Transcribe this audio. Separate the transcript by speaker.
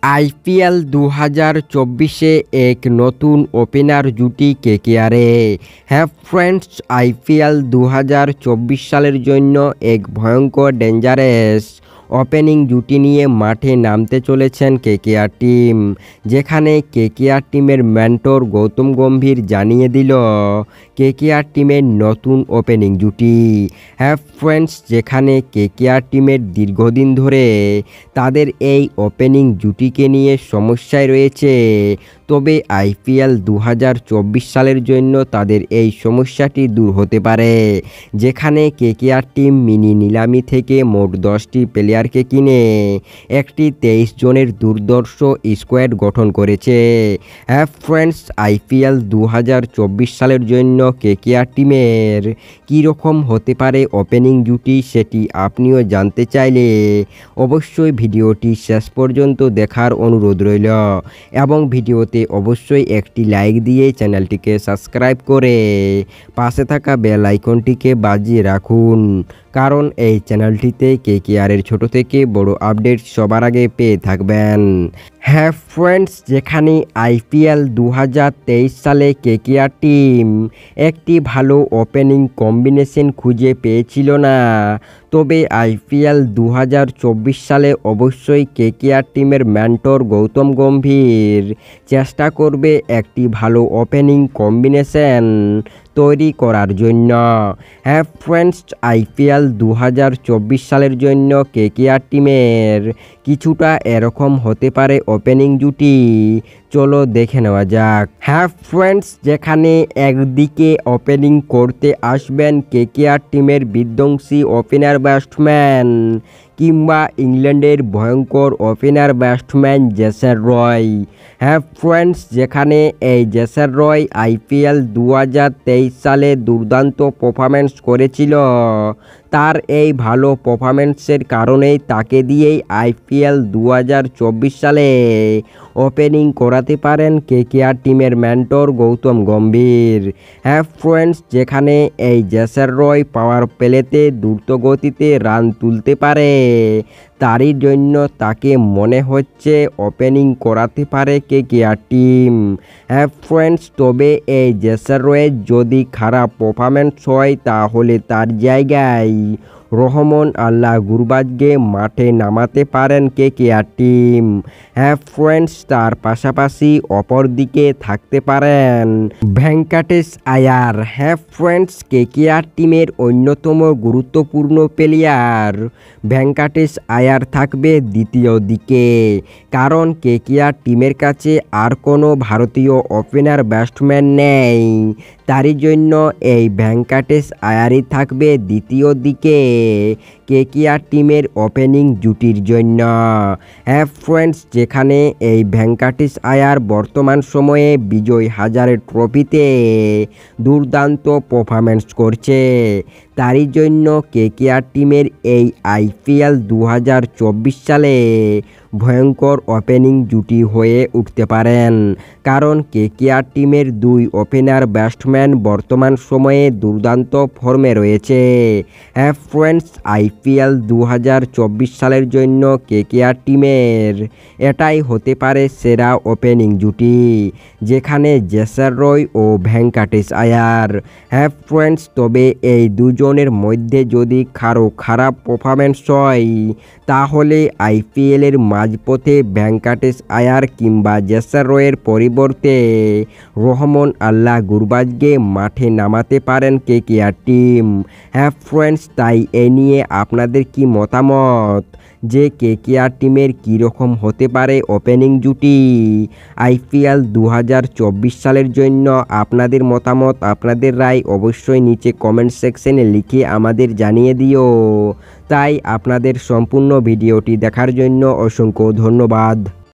Speaker 1: IPL 2024-এ এক নতুন opener জুটি কেকেআরে। হ্যাঁ ফ্রেন্ডস, আইপিএল 2024 সালের জন্য এক ভয়ঙ্কর ডেঞ্জারাস ওপেনিং জুটি নিয়ে মাঠে নামতে চলেছেন কেকেআর টিম, যেখানে কেকেআর টিমের মেন্টর গৌতম গম্ভীর জানিয়ে দিল কেকেআর টিমের নতুন ওপেনিং জুটি। হ্যাঁ ফ্রেন্ডস, যেখানে কেকেআর টিমের দীর্ঘদিন ধরে তাদের এই ওপেনিং জুটিকে নিয়ে সমস্যায় রয়েছে, তবে আইপিএল 2024 সালের জন্য তাদের এই সমস্যাটি দূর হতে পারে, যেখানে কেকেআর টিম মিনি নিলামি থেকে মোট 10টি প্লেয়ারকে কিনে একটি 23 জনের দুর্ধর্ষ স্কোয়াড গঠন করেছে। হ্যাঁ ফ্রেন্ডস, আইপিএল 2024 সালের জন্য কেকেআর টিমের কীরকম হতে পারে ওপেনিং জুটি, সেটি আপনিও জানতে চাইলে অবশ্যই ভিডিওটি শেষ পর্যন্ত দেখার অনুরোধ রইল এবং ভিডিওতে অবশ্যই একটি লাইক দিয়ে চ্যানেলটিকে সাবস্ক্রাইব করে পাশে থাকা বেল আইকনটিকে বাজিয়ে রাখুন, কারণ এই চ্যানেলটিতে কেকেআরের ছোট থেকে বড় আপডেট সবার আগে পেয়ে থাকবেন। হ্যাঁ ফ্রেন্ডস, যেখানে আইপিএল 2023 সালে কেকেআর টিম একটি ভালো ওপেনিং কম্বিনেশন খুঁজে পেয়েছিল না, তবে আইপিএল 2024 সালে অবশ্যই কেকেআর টিমের মেন্টর গৌতম গম্ভীর চেষ্টা করবে একটি ভালো ওপেনিং কম্বিনেশন তৈরি করার জন্য। হ্যাঁ ফ্রেন্ডস, আইপিএল 2024 সালের জন্য কেকেআর টিমের কিছুটা এরকম হতে পারে ওপেনিং জুটি, চলো দেখে নেওয়া যাক। হ্যাঁ ফ্রেন্ডস, যেখানে একদিকে ওপেনিং করতে আসবেন কেকেআর টিমের বিধ্বংসী ওপেনার ব্যাটসম্যান কিংবা ইংল্যান্ডের ভয়ঙ্কর ওপেনার ব্যাটসম্যান জেসন রয়। হ্যাঁ ফ্রেন্ডস, যেখানে এই জেসন রয় আইপিএল 2023 সালে দুর্দান্ত পারফরম্যান্স করেছিল, তার এই ভালো পারফরম্যান্সের কারণেই তাকে দিয়েই আইপিএল 2024 সালে ওপেনিং করাতে পারেন কেকেআর টিমের মেন্টর গৌতম গম্ভীর। হ্যাঁ ফ্রেন্ডস, যেখানে এই জেসন রয় পাওয়ার প্লেতে দ্রুত গতিতে রান তুলতে পারে, তারই জন্য তাকে মনে হচ্ছে ওপেনিং করাতে পারে কেকেআর টিম। হ্যাঁ ফ্রেন্ডস, তবে এই জেসন রয়ের যদি খারাপ পারফরম্যান্স হয় তাহলে তার জায়গায় রহমান আল্লাহ গুরবাজকে মাঠে নামাতে পারেন কেকেআর টিম। হ্যাঁ ফ্রেন্ডস, তার পাশাপাশি অপর দিকে থাকতে পারেন ভেঙ্কাটেশ আয়ার। হ্যাঁ ফ্রেন্ডস, কেকেআর টিমের অন্যতম গুরুত্বপূর্ণ প্লেয়ার ভেঙ্কাটেশ আয়ার থাকবে দ্বিতীয় দিকে, কারণ কেকেআর টিমের কাছে আর কোনো ভারতীয় ওপেনার ব্যাটসম্যান নেই, তারই জন্য এই ভেঙ্কাটেশ আয়ারই থাকবে দ্বিতীয় দিকে কেকেআর টিমের ওপেনিং জুটির জন্য। হ্যাঁ ফ্রেন্ডস, যেখানে এই ভেঙ্কাটেশ আয়ার বর্তমান সময়ে বিজয় হাজারে ট্রফিতে দুর্দান্ত পারফরম্যান্স করছে, তারই জন্য কেকেআর টিমের এই আইপিএল 2024 সালে ভয়ঙ্কর ওপেনিং জুটি হয়ে উঠতে পারেন, কারণ কেকেআর টিমের দুই ওপেনার ব্যাটসম্যান বর্তমান সময়ে দুর্দান্ত ফর্মে রয়েছে। হ্যাঁ ফ্রেন্ডস, আইপিএল 2024 সালের জন্য কেকেআর টিমের এটাই হতে পারে সেরা ওপেনিং জুটি, যেখানে জেসন রয় ও ভেঙ্কাটেশ আয়ার। হ্যাঁ ফ্রেন্ডস, তবে এই দুজনের মধ্যে যদি কারো খারাপ পারফরম্যান্স হয় তাহলে আইপিএলের মাঝপথে ভেঙ্কাটেশ আয়ার কিংবা জেসন রয়ের পরিবর্তে রহমান আল্লাহ গুরবাজকে মাঠে নামাতে পারেন কেকেআর টিম। হ্যাঁ ফ্রেন্ডস, তাই এ নিয়ে আপনাদের কি মতামত যে কেকেআর টিমের কীরকম হতে পারে ওপেনিং জুটি আইপিএল 2024 সালের জন্য? আপনাদের মতামত, আপনাদের রায় অবশ্যই নিচে কমেন্ট সেকশনে লিখে আমাদের জানিয়ে দিও। তাই আপনাদের সম্পূর্ণ ভিডিওটি দেখার জন্য অসংখ্য ধন্যবাদ।